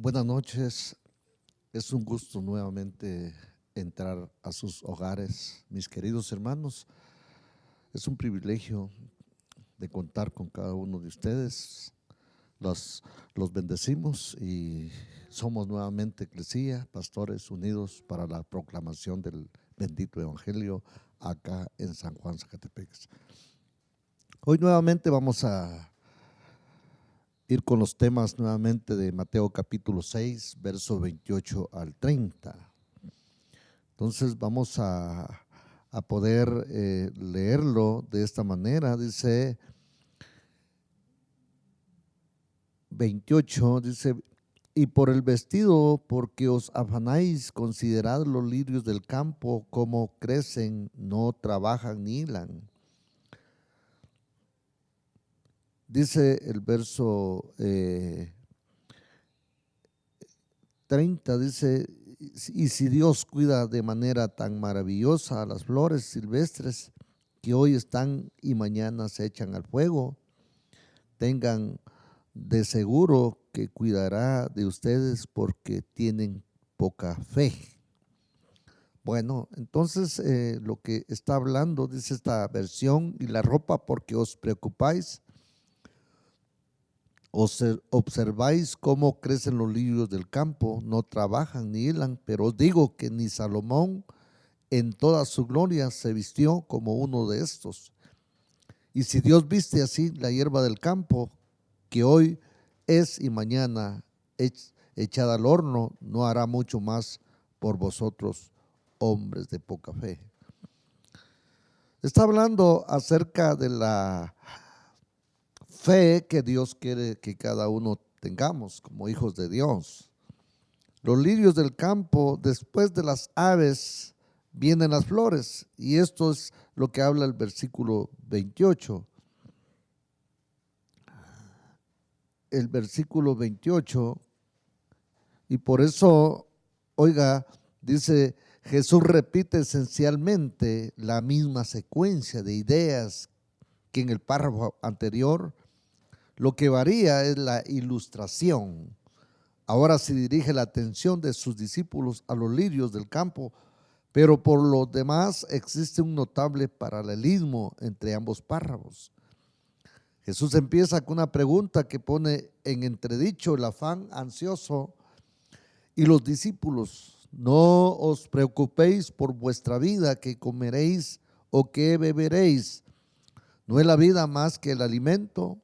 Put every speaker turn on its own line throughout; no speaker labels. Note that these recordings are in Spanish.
Buenas noches, es un gusto nuevamente entrar a sus hogares, mis queridos hermanos. Es un privilegio de contar con cada uno de ustedes. Los bendecimos y somos nuevamente Eclesía, pastores unidos para la proclamación del bendito Evangelio acá en San Juan, Zacatepec. Hoy nuevamente vamos a ir con los temas nuevamente de Mateo capítulo 6, verso 28 al 30. Entonces vamos a poder leerlo de esta manera. Dice 28, dice, y por el vestido, porque os afanáis, considerad los lirios del campo, cómo crecen, no trabajan ni hilan. Dice el verso 30, dice, y si Dios cuida de manera tan maravillosa a las flores silvestres que hoy están y mañana se echan al fuego, tengan de seguro que cuidará de ustedes porque tienen poca fe. Bueno, entonces lo que está hablando, dice esta versión, y la ropa porque os preocupáis, observáis cómo crecen los lirios del campo, no trabajan ni hilan, pero os digo que ni Salomón en toda su gloria se vistió como uno de estos. Y si Dios viste así la hierba del campo, que hoy es y mañana echada al horno, no hará mucho más por vosotros, hombres de poca fe. Está hablando acerca de la fe que Dios quiere que cada uno tengamos como hijos de Dios. Los lirios del campo, después de las aves, vienen las flores. Y esto es lo que habla el versículo 28. El versículo 28, y por eso, oiga, dice, Jesús repite esencialmente la misma secuencia de ideas que en el párrafo anterior. Lo que varía es la ilustración. Ahora se dirige la atención de sus discípulos a los lirios del campo, pero por lo demás existe un notable paralelismo entre ambos párrafos. Jesús empieza con una pregunta que pone en entredicho el afán ansioso y los discípulos: no os preocupéis por vuestra vida, que comeréis o que beberéis. ¿No es la vida más que el alimento?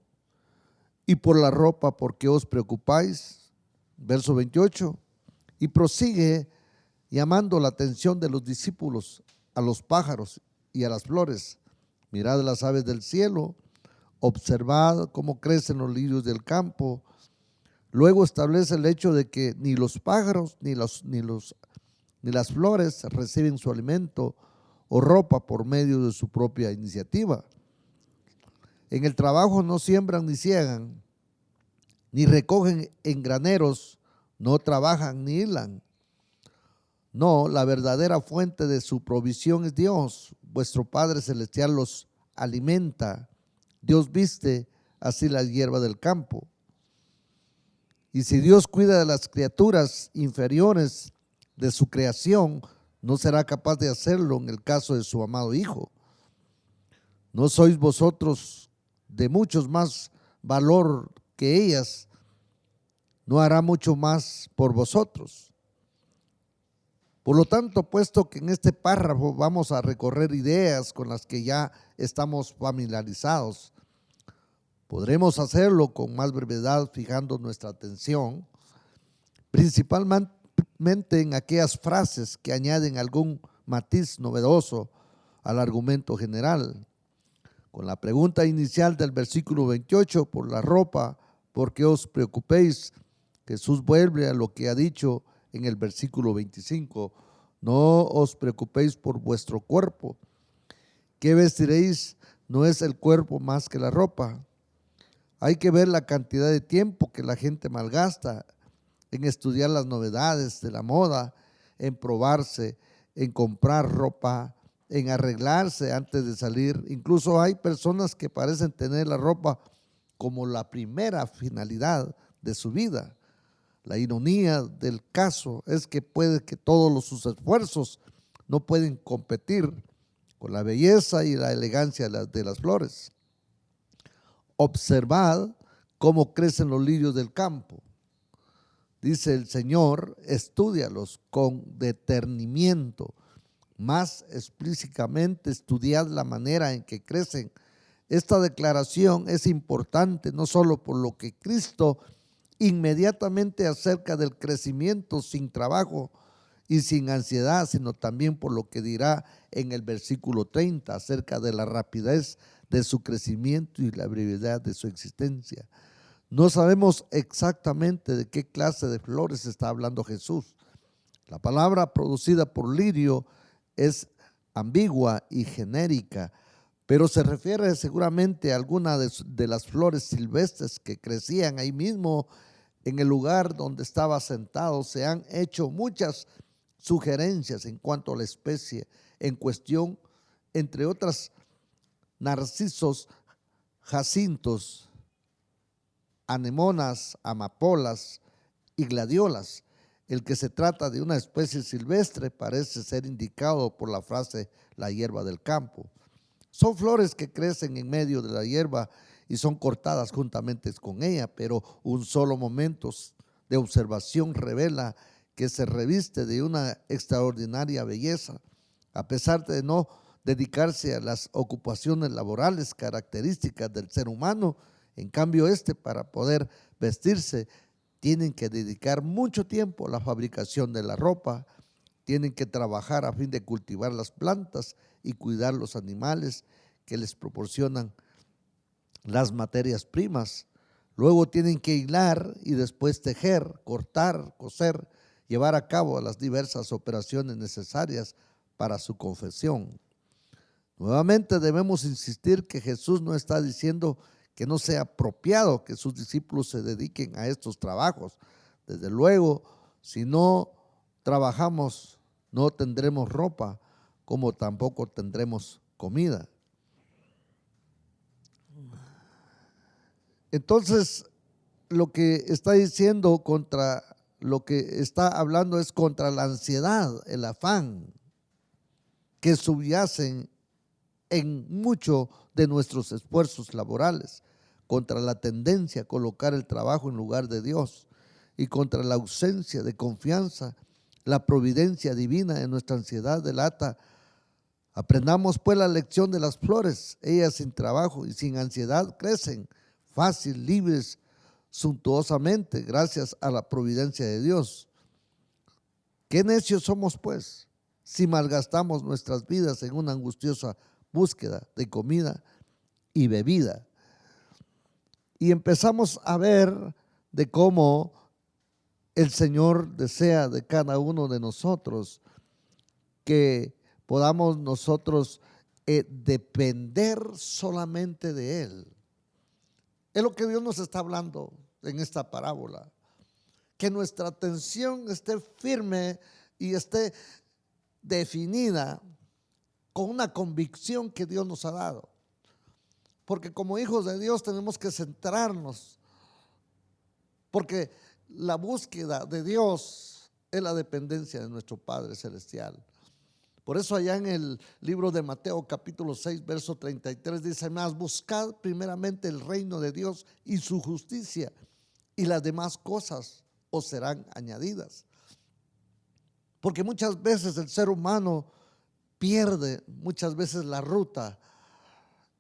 Y por la ropa, ¿por qué os preocupáis? Verso 28. Y prosigue llamando la atención de los discípulos a los pájaros y a las flores. Mirad las aves del cielo, observad cómo crecen los lirios del campo. Luego establece el hecho de que ni los pájaros ni las flores reciben su alimento o ropa por medio de su propia iniciativa. En el trabajo no siembran ni ciegan, ni recogen en graneros, no trabajan ni hilan. No, la verdadera fuente de su provisión es Dios. Vuestro Padre Celestial los alimenta. Dios viste así la hierba del campo. Y si Dios cuida de las criaturas inferiores de su creación, ¿no será capaz de hacerlo en el caso de su amado Hijo? ¿No sois vosotros de muchos más valor que ellas? ¿No hará mucho más por vosotros? Por lo tanto, puesto que en este párrafo vamos a recorrer ideas con las que ya estamos familiarizados, podremos hacerlo con más brevedad fijando nuestra atención principalmente en aquellas frases que añaden algún matiz novedoso al argumento general. Con la pregunta inicial del versículo 28, por la ropa, ¿por qué os preocupéis? Jesús vuelve a lo que ha dicho en el versículo 25, no os preocupéis por vuestro cuerpo. ¿Qué vestiréis? ¿No es el cuerpo más que la ropa? Hay que ver la cantidad de tiempo que la gente malgasta en estudiar las novedades de la moda, en probarse, en comprar ropa, en arreglarse antes de salir. Incluso hay personas que parecen tener la ropa como la primera finalidad de su vida. La ironía del caso es que puede que todos sus esfuerzos no pueden competir con la belleza y la elegancia de las flores. Observad cómo crecen los lirios del campo. Dice el Señor, estúdialos con detenimiento. Más explícitamente, estudiad la manera en que crecen. Esta declaración es importante no solo por lo que Cristo inmediatamente acerca del crecimiento sin trabajo y sin ansiedad, sino también por lo que dirá en el versículo 30 acerca de la rapidez de su crecimiento y la brevedad de su existencia. No sabemos exactamente de qué clase de flores está hablando Jesús. La palabra producida por lirio es ambigua y genérica, pero se refiere seguramente a alguna de las flores silvestres que crecían ahí mismo en el lugar donde estaba sentado. Se han hecho muchas sugerencias en cuanto a la especie en cuestión, entre otras narcisos, jacintos, anemonas, amapolas y gladiolas. El que se trata de una especie silvestre parece ser indicado por la frase la hierba del campo. Son flores que crecen en medio de la hierba y son cortadas juntamente con ella, pero un solo momento de observación revela que se reviste de una extraordinaria belleza. A pesar de no dedicarse a las ocupaciones laborales características del ser humano, en cambio para poder vestirse, tienen que dedicar mucho tiempo a la fabricación de la ropa, tienen que trabajar a fin de cultivar las plantas y cuidar los animales que les proporcionan las materias primas. Luego tienen que hilar y después tejer, cortar, coser, llevar a cabo las diversas operaciones necesarias para su confección. Nuevamente debemos insistir que Jesús no está diciendo que no sea apropiado que sus discípulos se dediquen a estos trabajos. Desde luego, si no trabajamos, no tendremos ropa, como tampoco tendremos comida. Entonces, lo que está diciendo contra lo que está hablando es contra la ansiedad, el afán que subyacen en muchos de nuestros esfuerzos laborales, contra la tendencia a colocar el trabajo en lugar de Dios y contra la ausencia de confianza. La providencia divina en nuestra ansiedad delata. Aprendamos pues la lección de las flores. Ellas sin trabajo y sin ansiedad crecen fácil, libres, suntuosamente, gracias a la providencia de Dios. Qué necios somos pues si malgastamos nuestras vidas en una angustiosa búsqueda de comida y bebida. Y empezamos a ver de cómo el Señor desea de cada uno de nosotros que podamos nosotros depender solamente de Él. Es lo que Dios nos está hablando en esta parábola. Que nuestra atención esté firme y esté definida con una convicción que Dios nos ha dado. Porque como hijos de Dios tenemos que centrarnos, porque la búsqueda de Dios es la dependencia de nuestro Padre Celestial. Por eso allá en el libro de Mateo capítulo 6 verso 33 dice: más buscad primeramente el reino de Dios y su justicia, y las demás cosas os serán añadidas. Porque muchas veces el ser humano pierde muchas veces la ruta,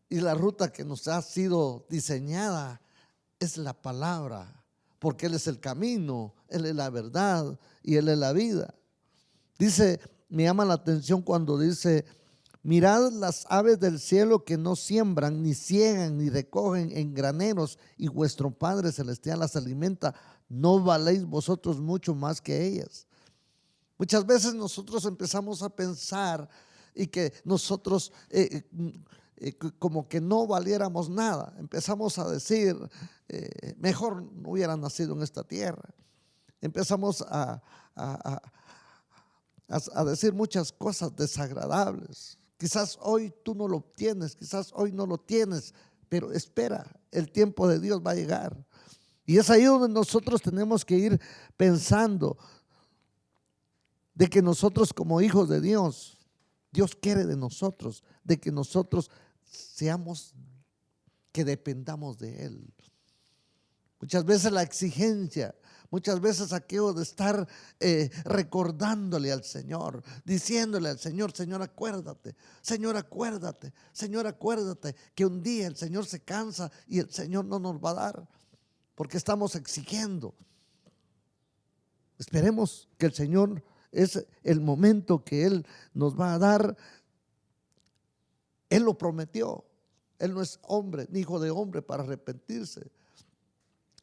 y la ruta que nos ha sido diseñada es la palabra, porque Él es el camino, Él es la verdad y Él es la vida. Dice, me llama la atención cuando dice: mirad las aves del cielo que no siembran, ni ciegan, ni recogen en graneros, y vuestro Padre Celestial las alimenta. ¿No valéis vosotros mucho más que ellas? Muchas veces nosotros empezamos a pensar y que nosotros como que no valiéramos nada. Empezamos a decir, mejor no hubiera nacido en esta tierra. Empezamos a decir muchas cosas desagradables. Quizás hoy tú no lo obtienes, quizás hoy no lo tienes, pero espera, el tiempo de Dios va a llegar. Y es ahí donde nosotros tenemos que ir pensando de que nosotros como hijos de Dios, Dios quiere de nosotros, de que nosotros seamos, que dependamos de Él. Muchas veces la exigencia, muchas veces aquello de estar recordándole al Señor, diciéndole al Señor, Señor, acuérdate, Señor, acuérdate, Señor, acuérdate, que un día el Señor se cansa y el Señor no nos va a dar, porque estamos exigiendo. Esperemos que el Señor, es el momento que Él nos va a dar. Él lo prometió. Él no es hombre, ni hijo de hombre para arrepentirse.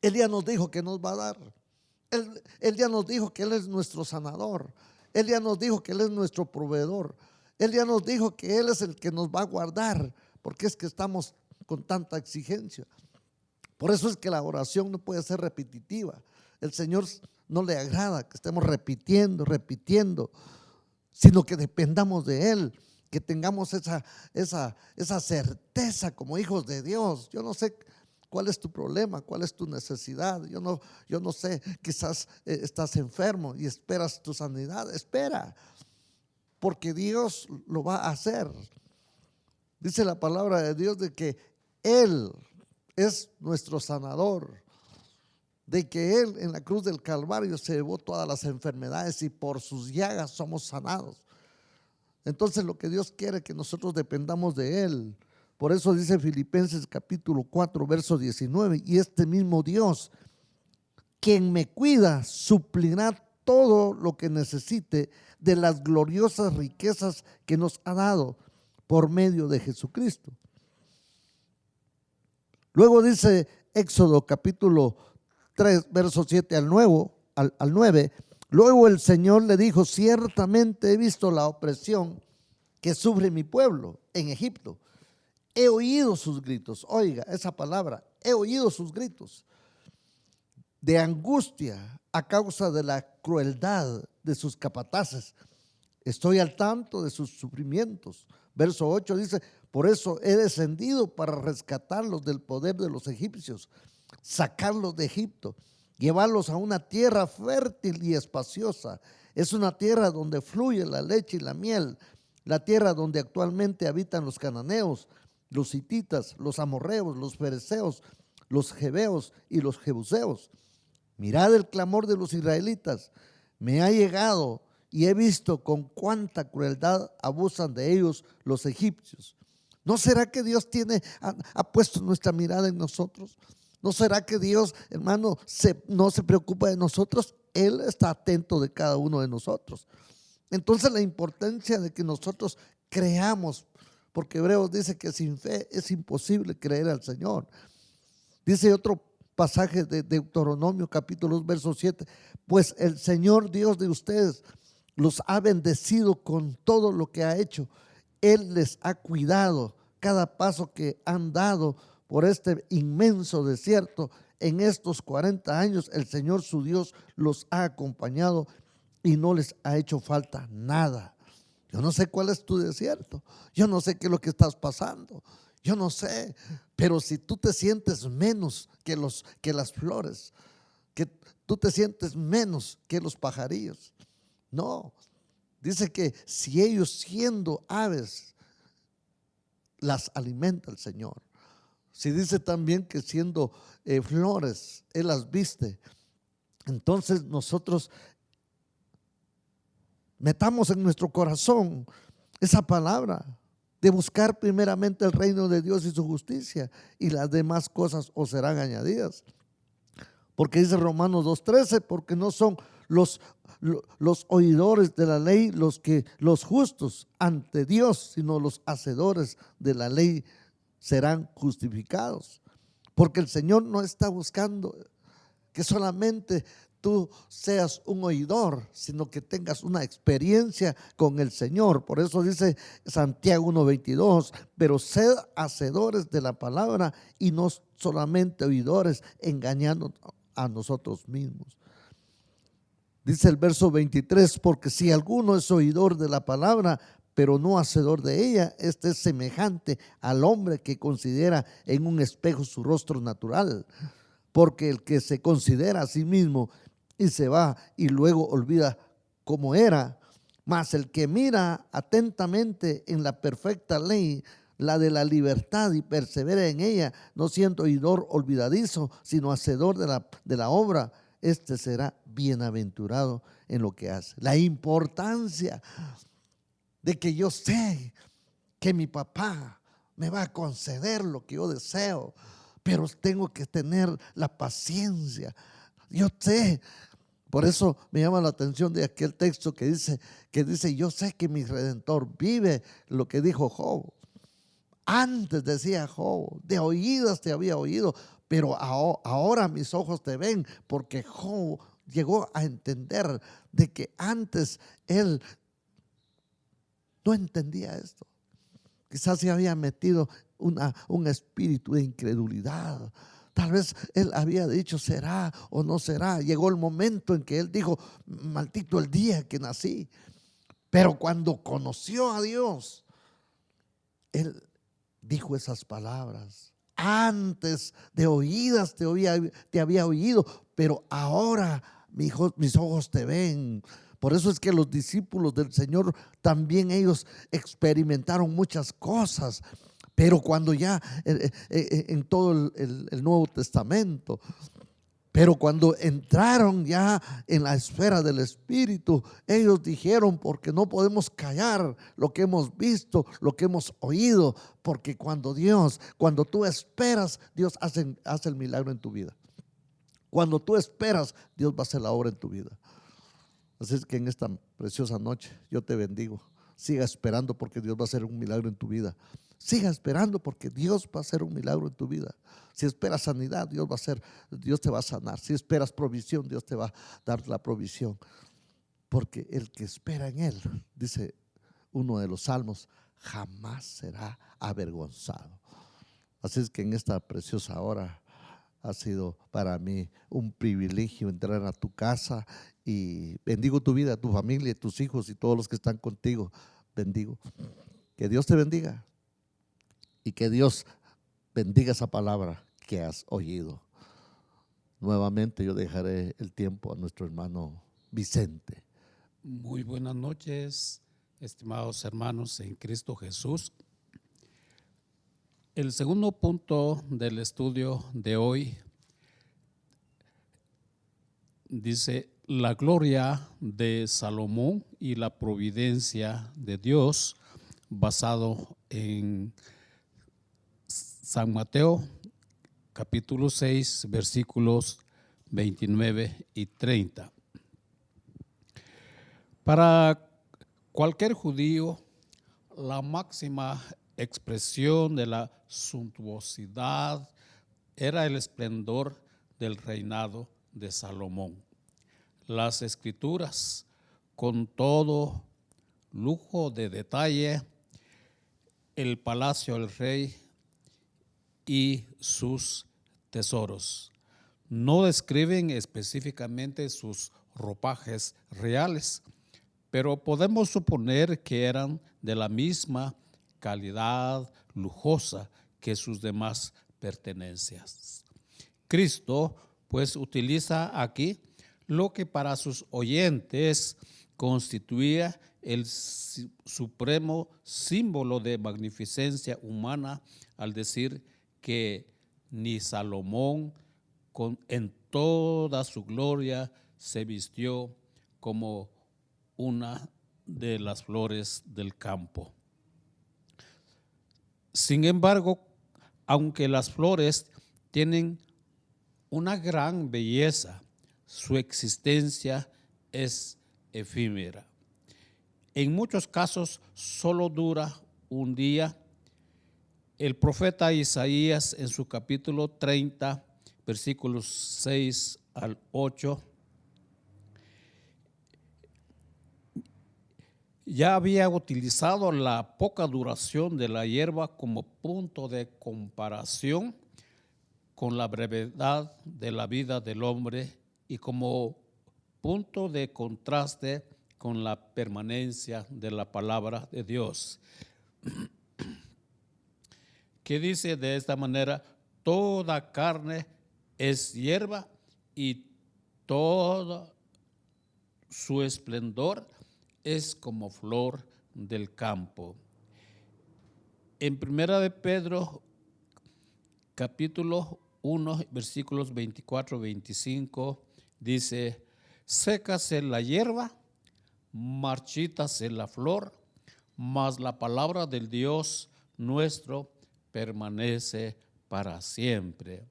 Él ya nos dijo que nos va a dar. Él ya nos dijo que Él es nuestro sanador. Él ya nos dijo que Él es nuestro proveedor. Él ya nos dijo que Él es el que nos va a guardar, porque es que estamos con tanta exigencia. Por eso es que la oración no puede ser repetitiva. El Señor no le agrada que estemos repitiendo, sino que dependamos de Él, que tengamos esa certeza como hijos de Dios. Yo no sé cuál es tu problema, cuál es tu necesidad. Yo no sé, quizás estás enfermo y esperas tu sanidad. Espera, porque Dios lo va a hacer. Dice la palabra de Dios de que Él es nuestro sanador, de que Él en la cruz del Calvario se llevó todas las enfermedades y por sus llagas somos sanados. Entonces lo que Dios quiere es que nosotros dependamos de Él. Por eso dice Filipenses capítulo 4 verso 19, y este mismo Dios, quien me cuida, suplirá todo lo que necesite de las gloriosas riquezas que nos ha dado por medio de Jesucristo. Luego dice Éxodo capítulo 3, verso 7 al 9, luego el Señor le dijo, ciertamente he visto la opresión que sufre mi pueblo en Egipto. He oído sus gritos, oiga esa palabra, he oído sus gritos de angustia a causa de la crueldad de sus capataces. Estoy al tanto de sus sufrimientos. Verso 8 dice, por eso he descendido para rescatarlos del poder de los egipcios, sacarlos de Egipto, llevarlos a una tierra fértil y espaciosa. Es una tierra donde fluye la leche y la miel, la tierra donde actualmente habitan los cananeos, los hititas, los amorreos, los fereceos, los jebeos y los jebuseos. Mirad el clamor de los israelitas, me ha llegado y he visto con cuánta crueldad abusan de ellos los egipcios. ¿No será que Dios ha puesto nuestra mirada en nosotros? ¿No será que Dios, hermano, no se preocupa de nosotros? Él está atento de cada uno de nosotros. Entonces la importancia de que nosotros creamos, porque Hebreos dice que sin fe es imposible creer al Señor. Dice otro pasaje de Deuteronomio capítulo 2 verso 7, pues el Señor Dios de ustedes los ha bendecido con todo lo que ha hecho. Él les ha cuidado cada paso que han dado por este inmenso desierto. En estos 40 años el Señor su Dios los ha acompañado y no les ha hecho falta nada. Yo no sé cuál es tu desierto, yo no sé qué es lo que estás pasando, yo no sé, pero si tú te sientes menos que las flores, que tú te sientes menos que los pajarillos, no, dice que si ellos siendo aves las alimenta el Señor. Si dice también que siendo flores Él las viste, entonces nosotros metamos en nuestro corazón esa palabra de buscar primeramente el reino de Dios y su justicia, y las demás cosas os serán añadidas. Porque dice Romanos 2:13, porque no son los oidores de la ley los justos ante Dios, sino los hacedores de la ley serán justificados. Porque el Señor no está buscando que solamente tú seas un oidor, sino que tengas una experiencia con el Señor. Por eso dice Santiago 1:22, pero sed hacedores de la palabra y no solamente oidores, engañando a nosotros mismos. Dice el verso 23, porque si alguno es oidor de la palabra, pero no hacedor de ella, este es semejante al hombre que considera en un espejo su rostro natural, porque el que se considera a sí mismo y se va y luego olvida cómo era, mas el que mira atentamente en la perfecta ley, la de la libertad, y persevera en ella, no siendo oidor olvidadizo, sino hacedor de la obra, este será bienaventurado en lo que hace. La importancia de que yo sé que mi papá me va a conceder lo que yo deseo, pero tengo que tener la paciencia. Yo sé, por eso me llama la atención de aquel texto que dice, yo sé que mi Redentor vive, lo que dijo Job. Antes decía Job, de oídas te había oído, pero ahora mis ojos te ven, porque Job llegó a entender de que antes él no entendía esto. Quizás se había metido un espíritu de incredulidad. Tal vez él había dicho, ¿será o no será? Llegó el momento en que él dijo, maldito el día que nací. Pero cuando conoció a Dios, él dijo esas palabras. Antes de oídas te había oído, pero ahora mis ojos te ven. Por eso es que los discípulos del Señor también ellos experimentaron muchas cosas. Pero cuando ya en todo el Nuevo Testamento, pero cuando entraron ya en la esfera del Espíritu, ellos dijeron, porque no podemos callar lo que hemos visto, lo que hemos oído, porque cuando tú esperas, Dios hace el milagro en tu vida. Cuando tú esperas, Dios va a hacer la obra en tu vida. Así es que en esta preciosa noche yo te bendigo. Siga esperando porque Dios va a hacer un milagro en tu vida. Siga esperando porque Dios va a hacer un milagro en tu vida. Si esperas sanidad, Dios te va a sanar. Si esperas provisión, Dios te va a dar la provisión. Porque el que espera en Él, dice uno de los salmos, jamás será avergonzado. Así es que en esta preciosa hora ha sido para mí un privilegio entrar a tu casa y bendigo tu vida, tu familia, tus hijos y todos los que están contigo. Bendigo. Que Dios te bendiga y que Dios bendiga esa palabra que has oído. Nuevamente yo dejaré el tiempo a nuestro hermano Vicente.
Muy buenas noches, estimados hermanos en Cristo Jesús. El segundo punto del estudio de hoy dice la gloria de Salomón y la providencia de Dios, basado en San Mateo capítulo 6 versículos 29 y 30. Para cualquier judío, la máxima expresión de la suntuosidad era el esplendor del reinado de Salomón. Las escrituras, con todo lujo de detalle, el palacio del rey y sus tesoros. No describen específicamente sus ropajes reales, pero podemos suponer que eran de la misma calidad lujosa que sus demás pertenencias. Cristo, pues, utiliza aquí lo que para sus oyentes constituía el supremo símbolo de magnificencia humana al decir que ni Salomón en toda su gloria se vistió como una de las flores del campo. Sin embargo, aunque las flores tienen una gran belleza, su existencia es efímera. En muchos casos solo dura un día. El profeta Isaías en su capítulo 30, versículos 6 al 8, ya había utilizado la poca duración de la hierba como punto de comparación con la brevedad de la vida del hombre y como punto de contraste con la permanencia de la palabra de Dios, que dice de esta manera: toda carne es hierba y todo su esplendor es como flor del campo. En Primera de Pedro, capítulo 1, versículos 24-25, dice: sécase la hierba, marchítase la flor, mas la palabra del Dios nuestro permanece para siempre.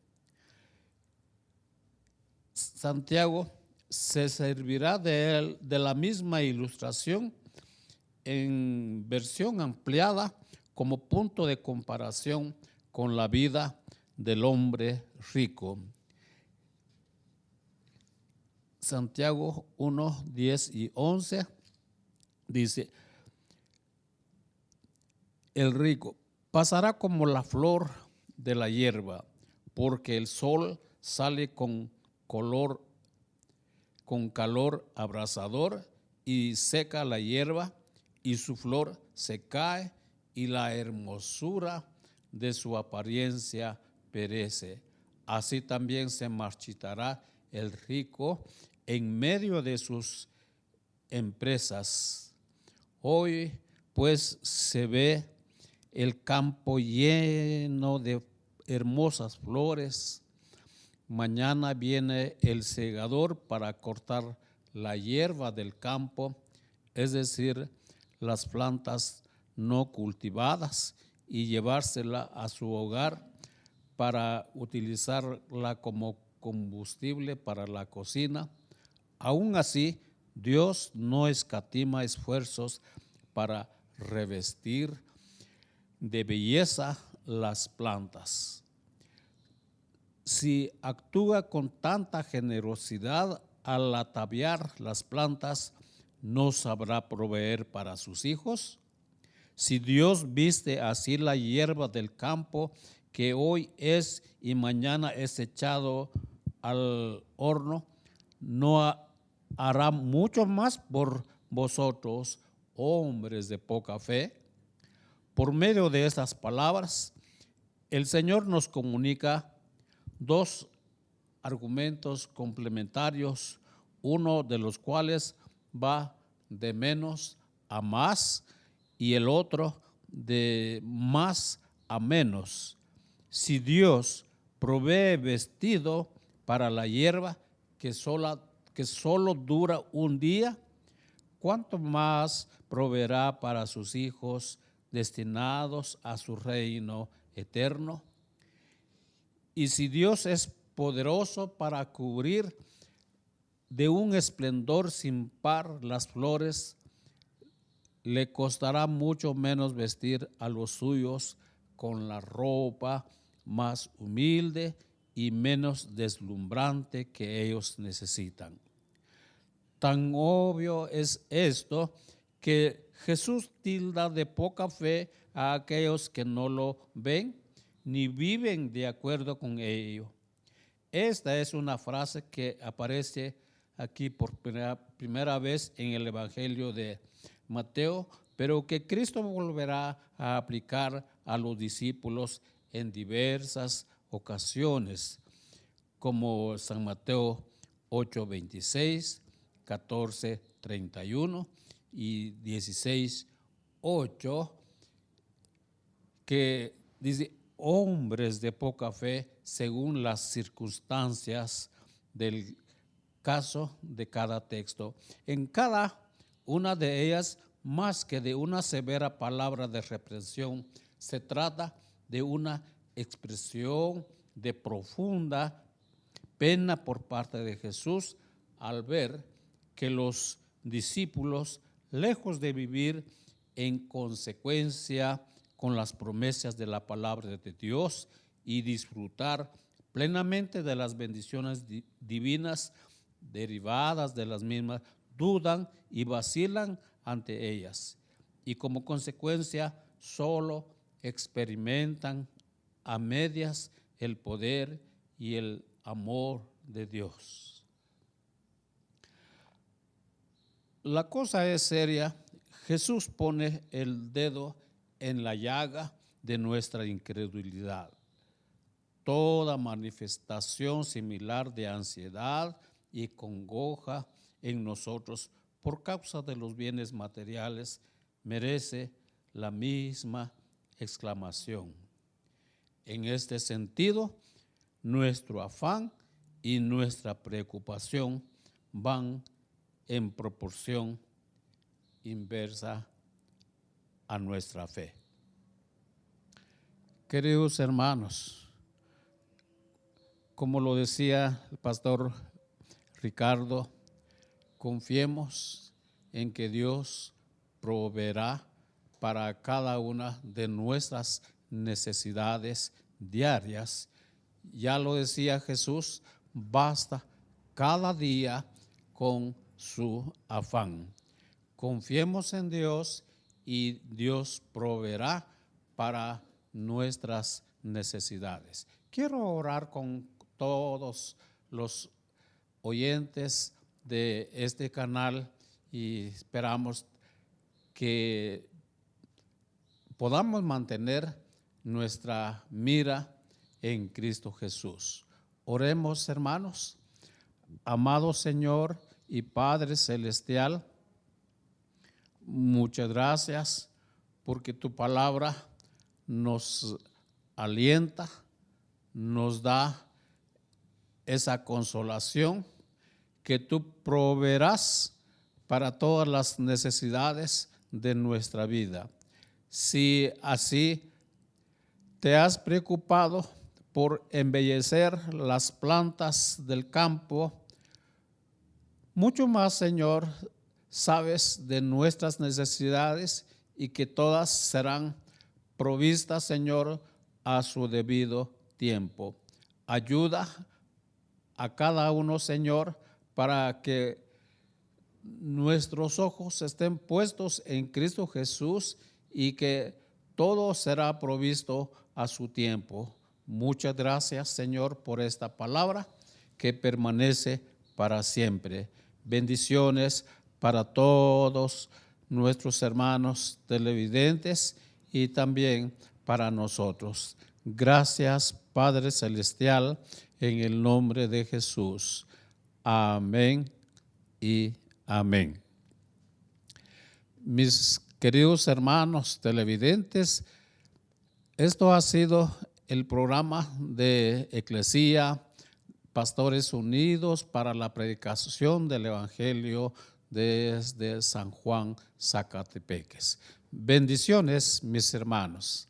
Santiago se servirá de la misma ilustración en versión ampliada como punto de comparación con la vida del hombre rico. Santiago 1, 10 y 11 dice: el rico pasará como la flor de la hierba, porque el sol sale con calor abrasador y seca la hierba, y su flor se cae, y la hermosura de su apariencia perece. Así también se marchitará el rico en medio de sus empresas. Hoy pues se ve el campo lleno de hermosas flores. Mañana viene el segador para cortar la hierba del campo, es decir, las plantas no cultivadas, y llevársela a su hogar para utilizarla como combustible para la cocina. Aún así, Dios no escatima esfuerzos para revestir de belleza las plantas. Si actúa con tanta generosidad al ataviar las plantas, ¿no sabrá proveer para sus hijos? Si Dios viste así la hierba del campo, que hoy es y mañana es echado al horno, ¿no hará mucho más por vosotros, hombres de poca fe? Por medio de estas palabras, el Señor nos comunica dos argumentos complementarios, uno de los cuales va de menos a más y el otro de más a menos. Si Dios provee vestido para la hierba que solo dura un día, ¿cuánto más proveerá para sus hijos destinados a su reino eterno? Y si Dios es poderoso para cubrir de un esplendor sin par las flores, le costará mucho menos vestir a los suyos con la ropa más humilde y menos deslumbrante que ellos necesitan. Tan obvio es esto que Jesús tilda de poca fe a aquellos que no lo ven ni viven de acuerdo con ello. Esta es una frase que aparece aquí por primera vez en el Evangelio de Mateo, pero que Cristo volverá a aplicar a los discípulos en diversas ocasiones, como San Mateo 8:26, 14:31 y 16:8, que dice: hombres de poca fe según las circunstancias del caso de cada texto. En cada una de ellas, más que de una severa palabra de reprensión, se trata de una expresión de profunda pena por parte de Jesús al ver que los discípulos, lejos de vivir en consecuencia con las promesas de la palabra de Dios y disfrutar plenamente de las bendiciones divinas derivadas de las mismas, dudan y vacilan ante ellas, y como consecuencia solo experimentan a medias el poder y el amor de Dios. La cosa es seria. Jesús pone el dedo en la llaga de nuestra incredulidad. toda manifestación similar de ansiedad y congoja en nosotros por causa de los bienes materiales merece la misma exclamación. En este sentido, nuestro afán y nuestra preocupación van en proporción inversa a nuestra fe. Queridos hermanos, como lo decía el pastor Ricardo, confiemos en que Dios proveerá para cada una de nuestras necesidades diarias. Ya lo decía Jesús, basta cada día con su afán. Confiemos en Dios y Dios proveerá para nuestras necesidades. Quiero orar con todos los oyentes de este canal y esperamos que podamos mantener nuestra mira en Cristo Jesús. Oremos, hermanos. Amado Señor y Padre Celestial, muchas gracias porque tu palabra nos alienta, nos da esa consolación que tú proveerás para todas las necesidades de nuestra vida. Si así te has preocupado por embellecer las plantas del campo, mucho más, Señor, sabes de nuestras necesidades y que todas serán provistas, Señor, a su debido tiempo. Ayuda a cada uno, Señor, para que nuestros ojos estén puestos en Cristo Jesús y que todo será provisto a su tiempo. Muchas gracias, Señor, por esta palabra que permanece para siempre. Bendiciones para todos nuestros hermanos televidentes y también para nosotros. Gracias, Padre Celestial, en el nombre de Jesús. Amén y amén. Mis queridos hermanos televidentes, esto ha sido el programa de Eclesía, Pastores Unidos para la predicación del Evangelio desde San Juan, Zacatepeques. Bendiciones, mis hermanos.